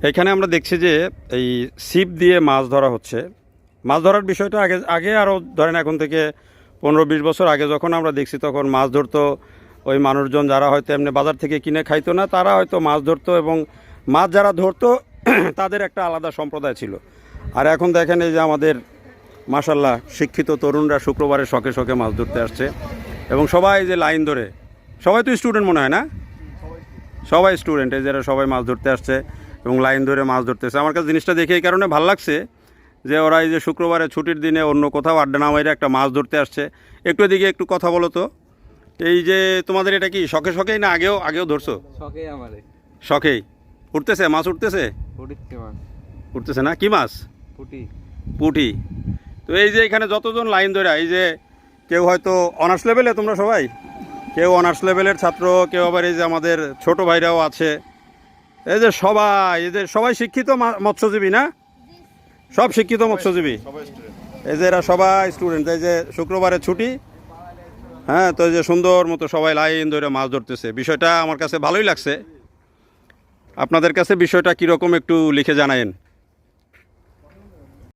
এখানে আমরা দেখছি যে এই ছিপ দিয়ে মাছ ধরা হচ্ছে। মাছ ধরার বিষয়টা আগে আগে আরও ধরেন এখন থেকে 15-20 বছর আগে যখন আমরা দেখছি তখন মাছ ধরতো ওই মানুষজন যারা হয়তো এমনি বাজার থেকে কিনে খাইতো না, তারা হয়তো মাছ ধরতো এবং মাছ যারা ধরতো তাদের একটা আলাদা সম্প্রদায় ছিল। আর এখন দেখেন এই যে আমাদের মাশাল্লাহ শিক্ষিত তরুণরা শুক্রবারে শখে শখে মাছ ধরতে আসছে এবং সবাই যে লাইন ধরে, সবাই তো স্টুডেন্ট মনে হয় না? সবাই স্টুডেন্ট, এই যারা সবাই মাছ ধরতে আসছে এবং লাইন ধরে মাছ ধরতেছে। আমার কাছে জিনিসটা দেখে এই কারণে ভালো লাগছে যে ওরা এই যে শুক্রবারে ছুটির দিনে অন্য কোথাও আড্ডা না মাইরে একটা মাছ ধরতে আসছে। একটু এদিকে একটু কথা বলো তো, এই যে তোমাদের এটা কি শখে শখেই না আগেও আগেও ধরছো? শখেই আমারে। শখেই উঠতেছে মাছ, উঠতেছে উঠছে মাছ। উঠতেছে না? কি মাছ? পুঁটি। পুঁটি। তো এই যে এখানে যতজন লাইন ধরে, এই যে কেউ হয়তো অনার্স লেভেলে, তোমরা সবাই কেউ অনার্স লেভেলের ছাত্র, কেউ আবার এই যে আমাদের ছোট ভাইরাও আছে, এই যে সবাই শিক্ষিত মৎস্যজীবী না? সব শিক্ষিত মৎস্যজীবী, এই যে এরা সবাই স্টুডেন্ট। এই যে শুক্রবারে ছুটি, হ্যাঁ, তো এই যে সুন্দর মতো সবাই লাইন ধরে মাছ ধরতেছে। বিষয়টা আমার কাছে ভালোই লাগছে। আপনাদের কাছে বিষয়টা কীরকম একটু লিখে জানায়েন।